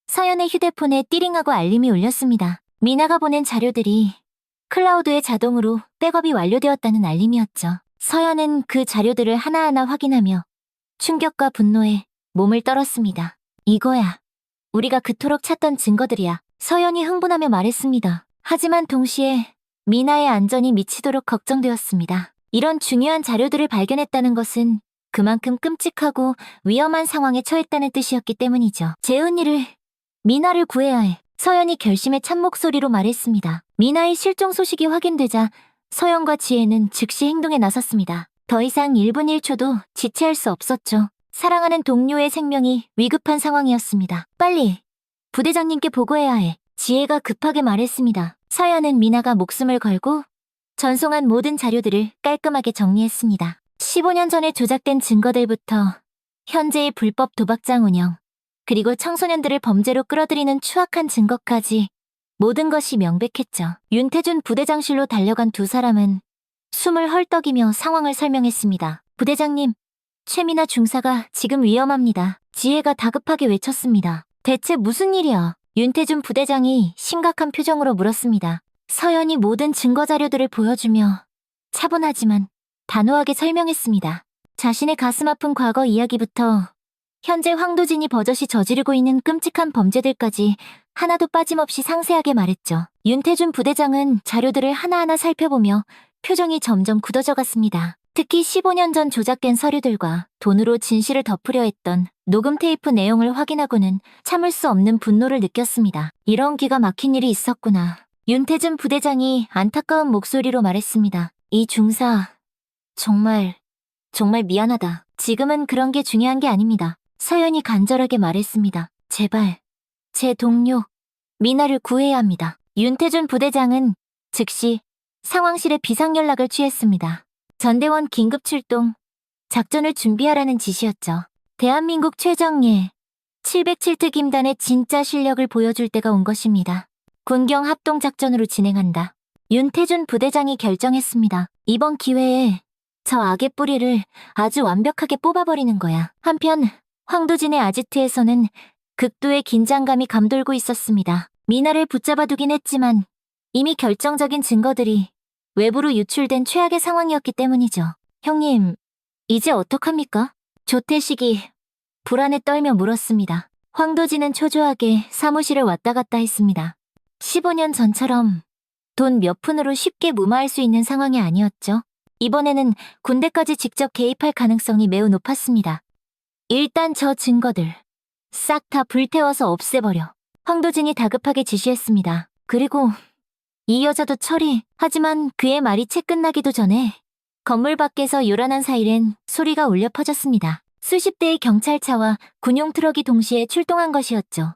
[SPEAKER 1] 서연의 휴대폰에 띠링하고 알림이 울렸습니다. 미나가 보낸 자료들이 클라우드에 자동으로 백업이 완료되었다는 알림이었죠. 서연은 그 자료들을 하나하나 확인하며 충격과 분노에 몸을 떨었습니다. 이거야. 우리가 그토록 찾던 증거들이야. 서연이 흥분하며 말했습니다. 하지만 동시에 미나의 안전이 미치도록 걱정되었습니다. 이런 중요한 자료들을 발견했다는 것은 그만큼 끔찍하고 위험한 상황에 처했다는 뜻이었기 때문이죠. 재은이를, 미나를 구해야 해. 서연이 결심의 찬 목소리로 말했습니다. 미나의 실종 소식이 확인되자 서연과 지혜는 즉시 행동에 나섰습니다. 더 이상 1분 1초도 지체할 수 없었죠. 사랑하는 동료의 생명이 위급한 상황이었습니다. 빨리 부대장님께 보고해야 해. 지혜가 급하게 말했습니다. 서연은 미나가 목숨을 걸고 전송한 모든 자료들을 깔끔하게 정리했습니다. 15년 전에 조작된 증거들부터 현재의 불법 도박장 운영, 그리고 청소년들을 범죄로 끌어들이는 추악한 증거까지 모든 것이 명백했죠. 윤태준 부대장실로 달려간 두 사람은 숨을 헐떡이며 상황을 설명했습니다. 부대장님, 최미나 중사가 지금 위험합니다. 지혜가 다급하게 외쳤습니다. 대체 무슨 일이야? 윤태준 부대장이 심각한 표정으로 물었습니다. 서연이 모든 증거 자료들을 보여주며 차분하지만 단호하게 설명했습니다. 자신의 가슴 아픈 과거 이야기부터 현재 황도진이 버젓이 저지르고 있는 끔찍한 범죄들까지 하나도 빠짐없이 상세하게 말했죠. 윤태준 부대장은 자료들을 하나하나 살펴보며 표정이 점점 굳어져 갔습니다. 특히 15년 전 조작된 서류들과 돈으로 진실을 덮으려 했던 녹음 테이프 내용을 확인하고는 참을 수 없는 분노를 느꼈습니다. 이런 기가 막힌 일이 있었구나. 윤태준 부대장이 안타까운 목소리로 말했습니다. 이 중사, 정말 미안하다. 지금은 그런 게 중요한 게 아닙니다. 서연이 간절하게 말했습니다. 제발, 제 동료, 미나를 구해야 합니다. 윤태준 부대장은 즉시 상황실에 비상연락을 취했습니다. 전대원 긴급 출동, 작전을 준비하라는 지시였죠. 대한민국 최정예 707특 임단의 진짜 실력을 보여줄 때가 온 것입니다. 군경 합동작전으로 진행한다. 윤태준 부대장이 결정했습니다. 이번 기회에 저 악의 뿌리를 아주 완벽하게 뽑아버리는 거야. 한편 황도진의 아지트에서는 극도의 긴장감이 감돌고 있었습니다. 미나를 붙잡아두긴 했지만 이미 결정적인 증거들이 외부로 유출된 최악의 상황이었기 때문이죠. 형님, 이제 어떡합니까? 조태식이 불안에 떨며 물었습니다. 황도진은 초조하게 사무실을 왔다 갔다 했습니다. 15년 전처럼 돈 몇 푼으로 쉽게 무마할 수 있는 상황이 아니었죠. 이번에는 군대까지 직접 개입할 가능성이 매우 높았습니다. 일단 저 증거들 싹 다 불태워서 없애버려. 황도진이 다급하게 지시했습니다. 그리고 이 여자도 처리. 하지만 그의 말이 채 끝나기도 전에 건물 밖에서 요란한 사이렌 소리가 울려 퍼졌습니다. 수십 대의 경찰차와 군용 트럭이 동시에 출동한 것이었죠.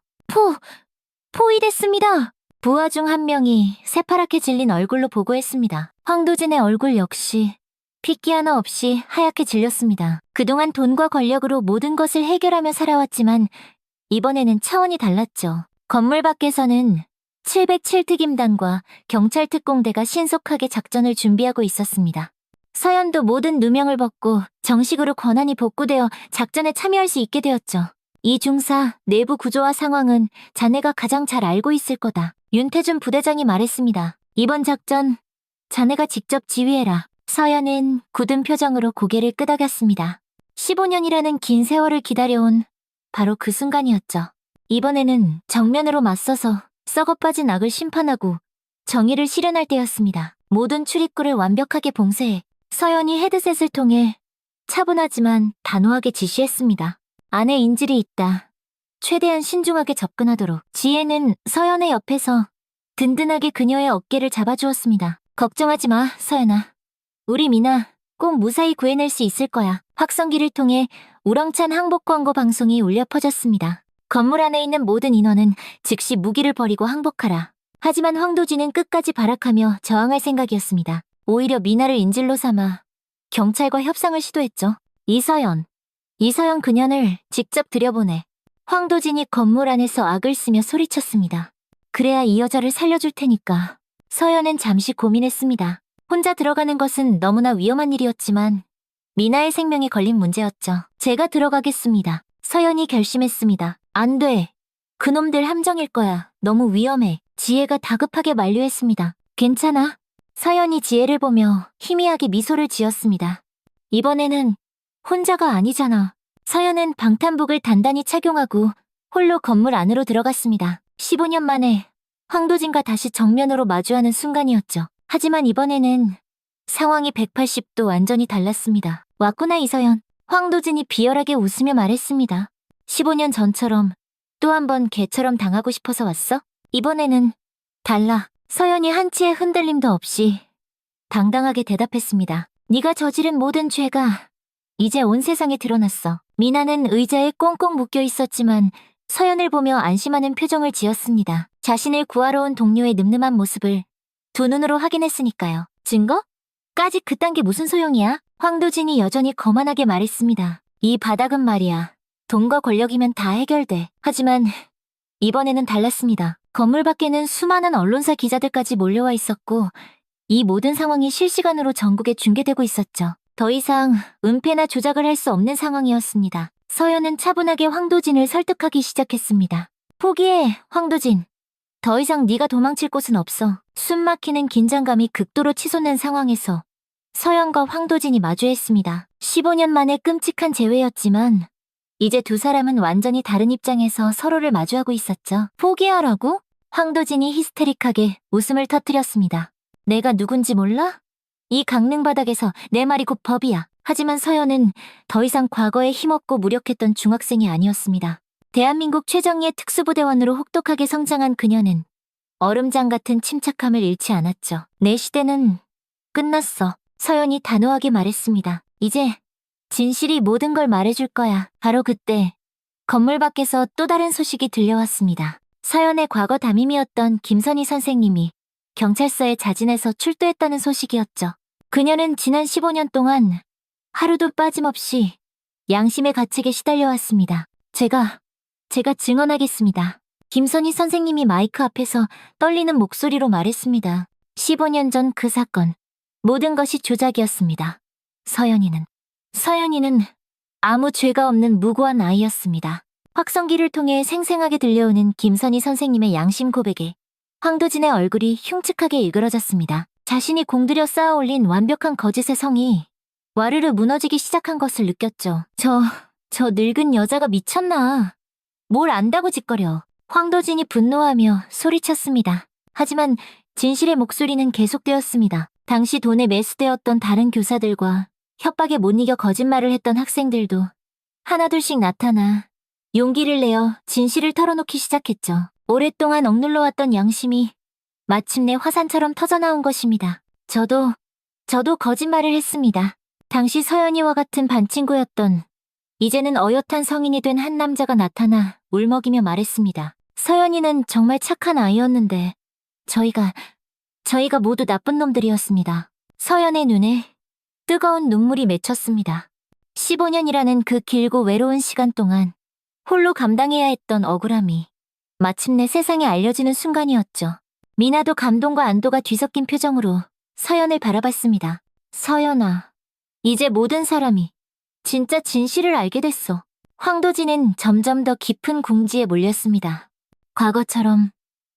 [SPEAKER 1] 포위됐습니다. 부하 중 한 명이 새파랗게 질린 얼굴로 보고했습니다. 황도진의 얼굴 역시 핏기 하나 없이 하얗게 질렸습니다. 그동안 돈과 권력으로 모든 것을 해결하며 살아왔지만 이번에는 차원이 달랐죠. 건물 밖에서는 707특임단과 경찰특공대가 신속하게 작전을 준비하고 있었습니다. 서연도 모든 누명을 벗고 정식으로 권한이 복구되어 작전에 참여할 수 있게 되었죠. 이 중사 내부 구조와 상황은 자네가 가장 잘 알고 있을 거다. 윤태준 부대장이 말했습니다. 이번 작전 자네가 직접 지휘해라. 서연은 굳은 표정으로 고개를 끄덕였습니다. 15년이라는 긴 세월을 기다려온 바로 그 순간이었죠. 이번에는 정면으로 맞서서 썩어빠진 악을 심판하고 정의를 실현할 때였습니다. 모든 출입구를 완벽하게 봉쇄해 서연이 헤드셋을 통해 차분하지만 단호하게 지시했습니다. 안에 인질이 있다. 최대한 신중하게 접근하도록. 지혜는 서연의 옆에서 든든하게 그녀의 어깨를 잡아주었습니다. 걱정하지 마, 서연아. 우리 미나 꼭 무사히 구해낼 수 있을 거야. 확성기를 통해 우렁찬 항복 광고 방송이 울려 퍼졌습니다. 건물 안에 있는 모든 인원은 즉시 무기를 버리고 항복하라. 하지만 황도진은 끝까지 발악하며 저항할 생각이었습니다. 오히려 미나를 인질로 삼아 경찰과 협상을 시도했죠. 이서연 그년을 직접 들여보내. 황도진이 건물 안에서 악을 쓰며 소리쳤습니다. 그래야 이 여자를 살려줄 테니까. 서연은 잠시 고민했습니다. 혼자 들어가는 것은 너무나 위험한 일이었지만 미나의 생명이 걸린 문제였죠. 제가 들어가겠습니다. 서연이 결심했습니다. 안 돼. 그놈들 함정일 거야. 너무 위험해. 지혜가 다급하게 만류했습니다. 괜찮아. 서연이 지혜를 보며 희미하게 미소를 지었습니다. 이번에는 혼자가 아니잖아. 서연은 방탄복을 단단히 착용하고 홀로 건물 안으로 들어갔습니다. 15년 만에 황도진과 다시 정면으로 마주하는 순간이었죠. 하지만 이번에는 상황이 180도 완전히 달랐습니다. 왔구나 이서연. 황도진이 비열하게 웃으며 말했습니다. 15년 전처럼 또 한 번 개처럼 당하고 싶어서 왔어? 이번에는 달라. 서연이 한치의 흔들림도 없이 당당하게 대답했습니다. 네가 저지른 모든 죄가 이제 온 세상에 드러났어. 미나는 의자에 꽁꽁 묶여 있었지만 서연을 보며 안심하는 표정을 지었습니다. 자신을 구하러 온 동료의 늠름한 모습을 두 눈으로 확인했으니까요. 증거? 까짓 그딴 게 무슨 소용이야? 황도진이 여전히 거만하게 말했습니다. 이 바닥은 말이야. 돈과 권력이면 다 해결돼. 하지만 이번에는 달랐습니다. 건물 밖에는 수많은 언론사 기자들까지 몰려와 있었고 이 모든 상황이 실시간으로 전국에 중계되고 있었죠. 더 이상 은폐나 조작을 할 수 없는 상황이었습니다. 서연은 차분하게 황도진을 설득하기 시작했습니다. 포기해, 황도진. 더 이상 네가 도망칠 곳은 없어. 숨막히는 긴장감이 극도로 치솟는 상황에서 서연과 황도진이 마주했습니다. 15년 만에 끔찍한 재회였지만 이제 두 사람은 완전히 다른 입장에서 서로를 마주하고 있었죠. 포기하라고? 황도진이 히스테릭하게 웃음을 터뜨렸습니다. 내가 누군지 몰라? 이 강릉 바닥에서 내 말이 곧 법이야. 하지만 서연은 더 이상 과거에 힘없고 무력했던 중학생이 아니었습니다. 대한민국 최정예 특수부대원으로 혹독하게 성장한 그녀는 얼음장 같은 침착함을 잃지 않았죠. 내 시대는 끝났어. 서연이 단호하게 말했습니다. 이제 진실이 모든 걸 말해줄 거야. 바로 그때 건물 밖에서 또 다른 소식이 들려왔습니다. 서연의 과거 담임이었던 김선희 선생님이 경찰서에 자진해서 출두했다는 소식이었죠. 그녀는 지난 15년 동안 하루도 빠짐없이 양심의 가책에 시달려왔습니다. 제가 증언하겠습니다. 김선희 선생님이 마이크 앞에서 떨리는 목소리로 말했습니다. 15년 전 그 사건, 모든 것이 조작이었습니다. 서연이는 아무 죄가 없는 무고한 아이였습니다. 확성기를 통해 생생하게 들려오는 김선희 선생님의 양심 고백에 황도진의 얼굴이 흉측하게 일그러졌습니다. 자신이 공들여 쌓아올린 완벽한 거짓의 성이 와르르 무너지기 시작한 것을 느꼈죠. 저 늙은 여자가 미쳤나. 뭘 안다고 짓거려. 황도진이 분노하며 소리쳤습니다. 하지만 진실의 목소리는 계속되었습니다. 당시 돈에 매수되었던 다른 교사들과 협박에 못 이겨 거짓말을 했던 학생들도 하나둘씩 나타나 용기를 내어 진실을 털어놓기 시작했죠. 오랫동안 억눌러왔던 양심이 마침내 화산처럼 터져나온 것입니다. 저도 거짓말을 했습니다. 당시 서연이와 같은 반 친구였던 이제는 어엿한 성인이 된 한 남자가 나타나 울먹이며 말했습니다. 서연이는 정말 착한 아이였는데 저희가 모두 나쁜 놈들이었습니다. 서연의 눈에 뜨거운 눈물이 맺혔습니다. 15년이라는 그 길고 외로운 시간 동안 홀로 감당해야 했던 억울함이 마침내 세상에 알려지는 순간이었죠. 미나도 감동과 안도가 뒤섞인 표정으로 서연을 바라봤습니다. 서연아, 이제 모든 사람이 진짜 진실을 알게 됐어. 황도진은 점점 더 깊은 궁지에 몰렸습니다. 과거처럼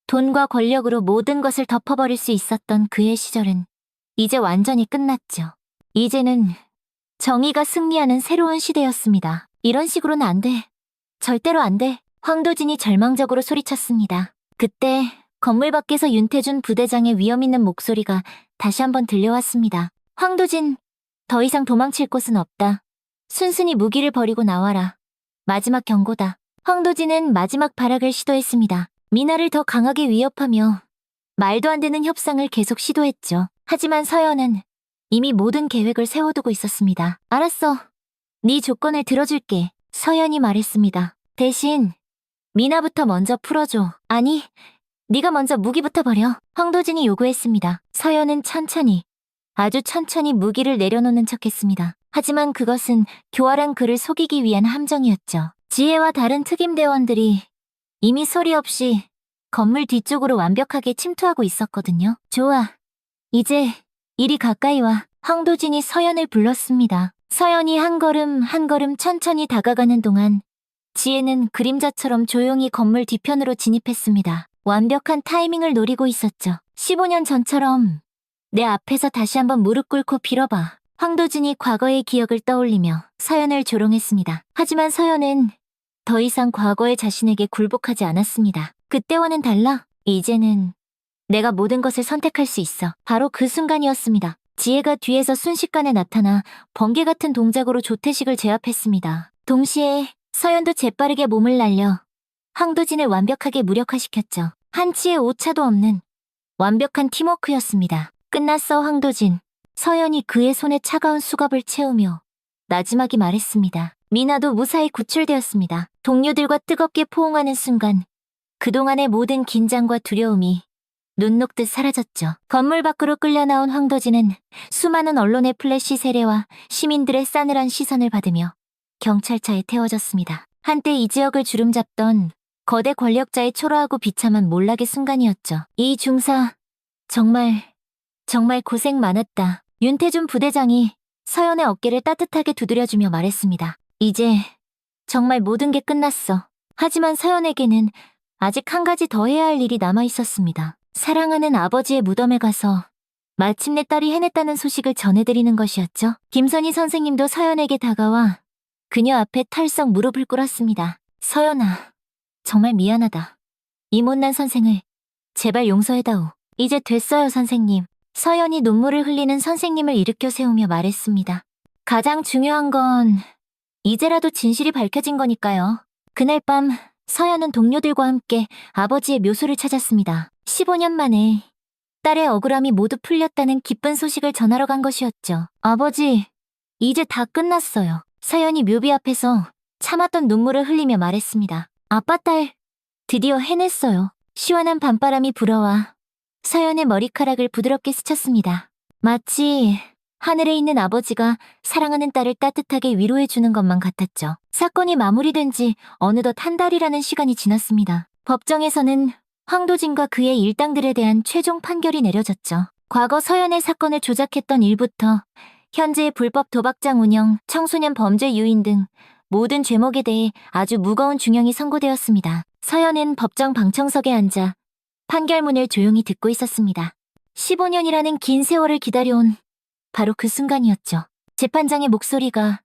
[SPEAKER 1] 돈과 권력으로 모든 것을 덮어버릴 수 있었던 그의 시절은 이제 완전히 끝났죠. 이제는 정의가 승리하는 새로운 시대였습니다. 이런 식으로는 안 돼. 절대로 안 돼. 황도진이 절망적으로 소리쳤습니다. 그때 건물 밖에서 윤태준 부대장의 위험 있는 목소리가 다시 한번 들려왔습니다. 황도진, 더 이상 도망칠 곳은 없다. 순순히 무기를 버리고 나와라. 마지막 경고다. 황도진은 마지막 발악을 시도했습니다. 미나를 더 강하게 위협하며 말도 안 되는 협상을 계속 시도했죠. 하지만 서연은 이미 모든 계획을 세워두고 있었습니다. 알았어. 네 조건을 들어줄게. 서연이 말했습니다. 대신 미나부터 먼저 풀어줘. 아니, 네가 먼저 무기부터 버려. 황도진이 요구했습니다. 서연은 천천히, 아주 천천히 무기를 내려놓는 척했습니다. 하지만 그것은 교활한 그를 속이기 위한 함정이었죠. 지혜와 다른 특임대원들이 이미 소리 없이 건물 뒤쪽으로 완벽하게 침투하고 있었거든요. 좋아. 이제 이리 가까이 와. 황도진이 서연을 불렀습니다. 서연이 한 걸음 한 걸음 천천히 다가가는 동안 지혜는 그림자처럼 조용히 건물 뒤편으로 진입했습니다. 완벽한 타이밍을 노리고 있었죠. 15년 전처럼 내 앞에서 다시 한번 무릎 꿇고 빌어봐. 황도진이 과거의 기억을 떠올리며 서연을 조롱했습니다. 하지만 서연은 더 이상 과거의 자신에게 굴복하지 않았습니다. 그때와는 달라. 이제는 내가 모든 것을 선택할 수 있어. 바로 그 순간이었습니다. 지혜가 뒤에서 순식간에 나타나 번개 같은 동작으로 조태식을 제압했습니다. 동시에 서연도 재빠르게 몸을 날려 황도진을 완벽하게 무력화시켰죠. 한치의 오차도 없는 완벽한 팀워크였습니다. 끝났어, 황도진. 서연이 그의 손에 차가운 수갑을 채우며 나지막이 말했습니다. 미나도 무사히 구출되었습니다. 동료들과 뜨겁게 포옹하는 순간 그동안의 모든 긴장과 두려움이 눈 녹듯 사라졌죠. 건물 밖으로 끌려 나온 황도진은 수많은 언론의 플래시 세례와 시민들의 싸늘한 시선을 받으며 경찰차에 태워졌습니다. 한때 이 지역을 주름잡던 거대 권력자의 초라하고 비참한 몰락의 순간이었죠. 이 중사, 정말 고생 많았다. 윤태준 부대장이 서연의 어깨를 따뜻하게 두드려주며 말했습니다. 이제 정말 모든 게 끝났어. 하지만 서연에게는 아직 한 가지 더 해야 할 일이 남아 있었습니다. 사랑하는 아버지의 무덤에 가서 마침내 딸이 해냈다는 소식을 전해드리는 것이었죠. 김선희 선생님도 서연에게 다가와 그녀 앞에 털썩 무릎을 꿇었습니다. 서연아, 정말 미안하다. 이 못난 선생을 제발 용서해다오. 이제 됐어요, 선생님. 서연이 눈물을 흘리는 선생님을 일으켜 세우며 말했습니다. 가장 중요한 건 이제라도 진실이 밝혀진 거니까요. 그날 밤 서연은 동료들과 함께 아버지의 묘소를 찾았습니다. 15년 만에 딸의 억울함이 모두 풀렸다는 기쁜 소식을 전하러 간 것이었죠. 아버지, 이제 다 끝났어요. 서연이 묘비 앞에서 참았던 눈물을 흘리며 말했습니다. 아빠 딸, 드디어 해냈어요. 시원한 밤바람이 불어와 서연의 머리카락을 부드럽게 스쳤습니다. 마치 하늘에 있는 아버지가 사랑하는 딸을 따뜻하게 위로해주는 것만 같았죠. 사건이 마무리된 지 어느덧 한 달이라는 시간이 지났습니다. 법정에서는 황도진과 그의 일당들에 대한 최종 판결이 내려졌죠. 과거 서연의 사건을 조작했던 일부터 현재의 불법 도박장 운영, 청소년 범죄 유인 등 모든 죄목에 대해 아주 무거운 중형이 선고되었습니다. 서연은 법정 방청석에 앉아 판결문을 조용히 듣고 있었습니다. 15년이라는 긴 세월을 기다려온 바로 그 순간이었죠. 재판장의 목소리가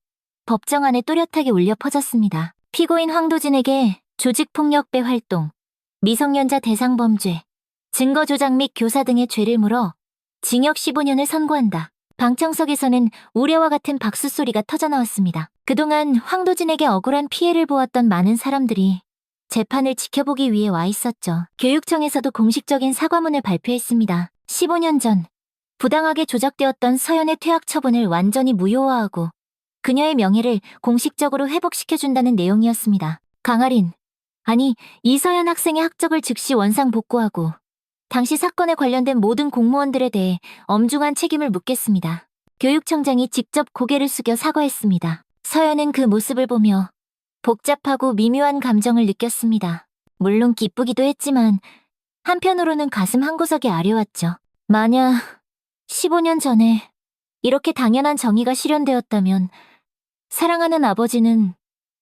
[SPEAKER 1] 법정 안에 또렷하게 울려 퍼졌습니다. 피고인 황도진에게 조직폭력배 활동, 미성년자 대상범죄, 증거조작 및 교사 등의 죄를 물어 징역 15년을 선고한다. 방청석에서는 우려와 같은 박수 소리가 터져나왔습니다. 그동안 황도진에게 억울한 피해를 보았던 많은 사람들이 재판을 지켜보기 위해 와 있었죠. 교육청에서도 공식적인 사과문을 발표했습니다. 15년 전 부당하게 조작되었던 서연의 퇴학 처분을 완전히 무효화하고 그녀의 명예를 공식적으로 회복시켜준다는 내용이었습니다. 강아린, 아니 이서연 학생의 학적을 즉시 원상 복구하고 당시 사건에 관련된 모든 공무원들에 대해 엄중한 책임을 묻겠습니다. 교육청장이 직접 고개를 숙여 사과했습니다. 서연은 그 모습을 보며 복잡하고 미묘한 감정을 느꼈습니다. 물론 기쁘기도 했지만 한편으로는 가슴 한구석이 아려왔죠. 만약 15년 전에 이렇게 당연한 정의가 실현되었다면 사랑하는 아버지는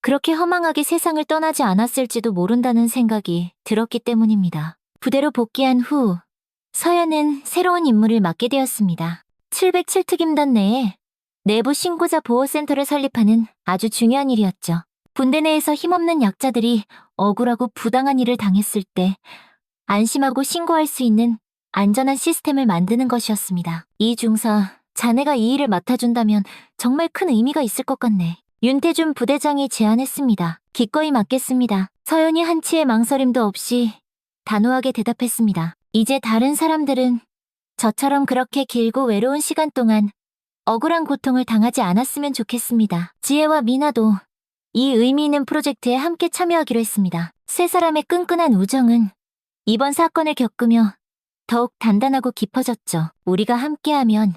[SPEAKER 1] 그렇게 허망하게 세상을 떠나지 않았을지도 모른다는 생각이 들었기 때문입니다. 부대로 복귀한 후 서연은 새로운 임무를 맡게 되었습니다. 707특임단 내에 내부 신고자 보호센터를 설립하는 아주 중요한 일이었죠. 군대 내에서 힘없는 약자들이 억울하고 부당한 일을 당했을 때 안심하고 신고할 수 있는 안전한 시스템을 만드는 것이었습니다. 이 중사, 자네가 이 일을 맡아준다면 정말 큰 의미가 있을 것 같네. 윤태준 부대장이 제안했습니다. 기꺼이 맡겠습니다. 서연이 한치의 망설임도 없이 단호하게 대답했습니다. 이제 다른 사람들은 저처럼 그렇게 길고 외로운 시간 동안 억울한 고통을 당하지 않았으면 좋겠습니다. 지혜와 미나도 이 의미 있는 프로젝트에 함께 참여하기로 했습니다. 세 사람의 끈끈한 우정은 이번 사건을 겪으며 더욱 단단하고 깊어졌죠. 우리가 함께하면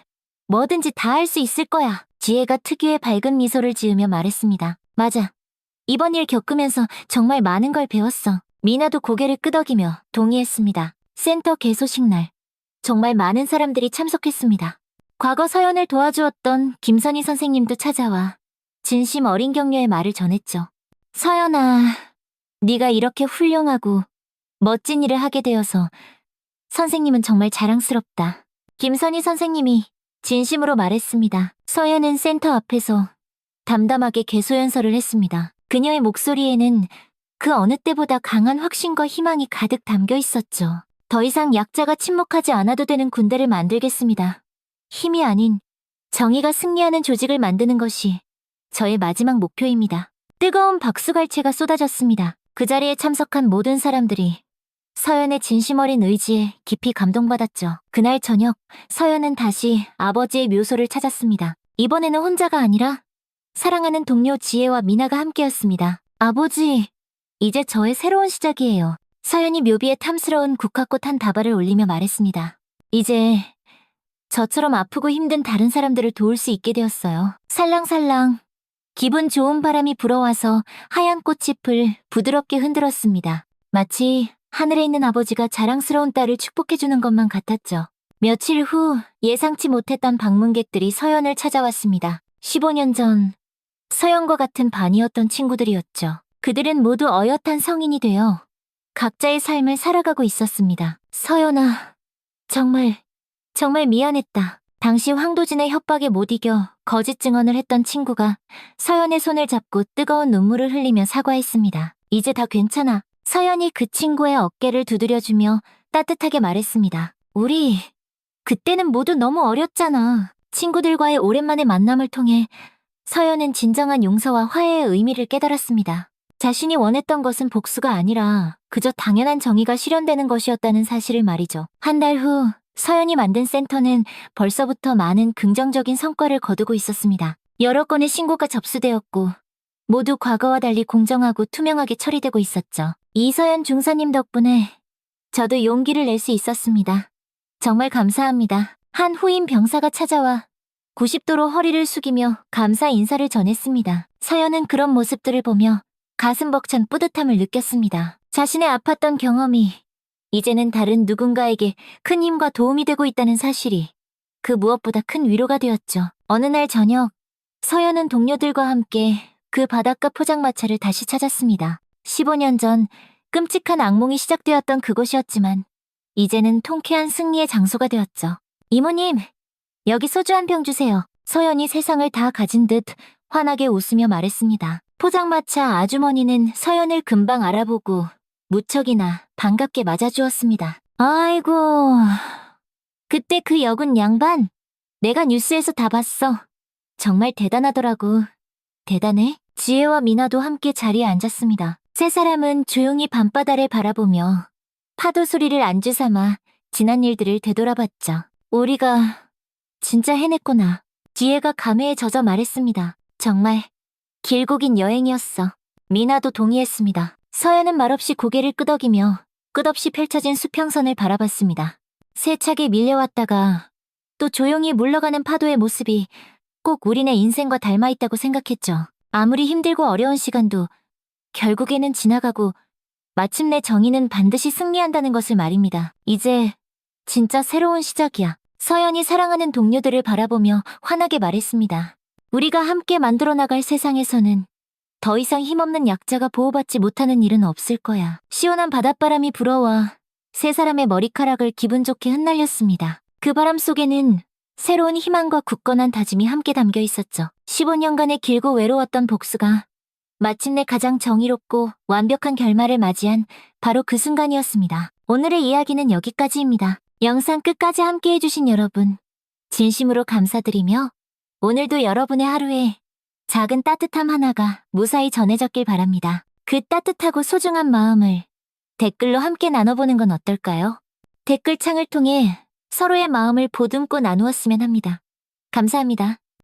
[SPEAKER 1] 뭐든지 다 할 수 있을 거야. 지혜가 특유의 밝은 미소를 지으며 말했습니다. 맞아. 이번 일 겪으면서 정말 많은 걸 배웠어. 미나도 고개를 끄덕이며 동의했습니다. 센터 개소식 날 정말 많은 사람들이 참석했습니다. 과거 서연을 도와주었던 김선희 선생님도 찾아와 진심 어린 격려의 말을 전했죠. 서연아, 네가 이렇게 훌륭하고 멋진 일을 하게 되어서 선생님은 정말 자랑스럽다. 김선희 선생님이 진심으로 말했습니다. 서연은 센터 앞에서 담담하게 개소연설을 했습니다. 그녀의 목소리에는 그 어느 때보다 강한 확신과 희망이 가득 담겨 있었죠. 더 이상 약자가 침묵하지 않아도 되는 군대를 만들겠습니다. 힘이 아닌 정의가 승리하는 조직을 만드는 것이 저의 마지막 목표입니다. 뜨거운 박수갈채가 쏟아졌습니다. 그 자리에 참석한 모든 사람들이 서연의 진심 어린 의지에 깊이 감동받았죠. 그날 저녁, 서연은 다시 아버지의 묘소를 찾았습니다. 이번에는 혼자가 아니라 사랑하는 동료 지혜와 미나가 함께였습니다. 아버지, 이제 저의 새로운 시작이에요. 서연이 묘비에 탐스러운 국화꽃 한 다발을 올리며 말했습니다. 이제 저처럼 아프고 힘든 다른 사람들을 도울 수 있게 되었어요. 살랑살랑 기분 좋은 바람이 불어와서 하얀 꽃잎을 부드럽게 흔들었습니다. 마치 하늘에 있는 아버지가 자랑스러운 딸을 축복해주는 것만 같았죠. 며칠 후 예상치 못했던 방문객들이 서연을 찾아왔습니다. 15년 전 서연과 같은 반이었던 친구들이었죠. 그들은 모두 어엿한 성인이 되어 각자의 삶을 살아가고 있었습니다. 서연아, 정말 미안했다. 당시 황도진의 협박에 못 이겨 거짓 증언을 했던 친구가 서연의 손을 잡고 뜨거운 눈물을 흘리며 사과했습니다. 이제 다 괜찮아. 서연이 그 친구의 어깨를 두드려주며 따뜻하게 말했습니다. 우리 그때는 모두 너무 어렸잖아. 친구들과의 오랜만의 만남을 통해 서연은 진정한 용서와 화해의 의미를 깨달았습니다. 자신이 원했던 것은 복수가 아니라 그저 당연한 정의가 실현되는 것이었다는 사실을 말이죠. 한 달 후 서연이 만든 센터는 벌써부터 많은 긍정적인 성과를 거두고 있었습니다. 여러 건의 신고가 접수되었고 모두 과거와 달리 공정하고 투명하게 처리되고 있었죠. 이서연 중사님 덕분에 저도 용기를 낼 수 있었습니다. 정말 감사합니다. 한 후임 병사가 찾아와 90도로 허리를 숙이며 감사 인사를 전했습니다. 서연은 그런 모습들을 보며 가슴 벅찬 뿌듯함을 느꼈습니다. 자신의 아팠던 경험이 이제는 다른 누군가에게 큰 힘과 도움이 되고 있다는 사실이 그 무엇보다 큰 위로가 되었죠. 어느 날 저녁, 서연은 동료들과 함께 그 바닷가 포장마차를 다시 찾았습니다. 15년 전 끔찍한 악몽이 시작되었던 그곳이었지만 이제는 통쾌한 승리의 장소가 되었죠. 이모님, 여기 소주 한 병 주세요. 서연이 세상을 다 가진 듯 환하게 웃으며 말했습니다. 포장마차 아주머니는 서연을 금방 알아보고 무척이나 반갑게 맞아주었습니다. 아이고, 그때 그 여군 양반, 내가 뉴스에서 다 봤어. 정말 대단하더라고. 대단해? 지혜와 미나도 함께 자리에 앉았습니다. 세 사람은 조용히 밤바다를 바라보며 파도 소리를 안주 삼아 지난 일들을 되돌아봤죠. 우리가 진짜 해냈구나. 지혜가 감회에 젖어 말했습니다. 정말 길고 긴 여행이었어. 미나도 동의했습니다. 서연은 말없이 고개를 끄덕이며 끝없이 펼쳐진 수평선을 바라봤습니다. 세차게 밀려왔다가 또 조용히 물러가는 파도의 모습이 꼭 우리네 인생과 닮아있다고 생각했죠. 아무리 힘들고 어려운 시간도 결국에는 지나가고 마침내 정의는 반드시 승리한다는 것을 말입니다. 이제 진짜 새로운 시작이야. 서연이 사랑하는 동료들을 바라보며 환하게 말했습니다. 우리가 함께 만들어 나갈 세상에서는 더 이상 힘없는 약자가 보호받지 못하는 일은 없을 거야. 시원한 바닷바람이 불어와 세 사람의 머리카락을 기분 좋게 흩날렸습니다. 그 바람 속에는 새로운 희망과 굳건한 다짐이 함께 담겨 있었죠. 15년간의 길고 외로웠던 복수가 마침내 가장 정의롭고 완벽한 결말을 맞이한 바로 그 순간이었습니다. 오늘의 이야기는 여기까지입니다. 영상 끝까지 함께 해주신 여러분, 진심으로 감사드리며 오늘도 여러분의 하루에 작은 따뜻함 하나가 무사히 전해졌길 바랍니다. 그 따뜻하고 소중한 마음을 댓글로 함께 나눠보는 건 어떨까요? 댓글창을 통해 서로의 마음을 보듬고 나누었으면 합니다. 감사합니다.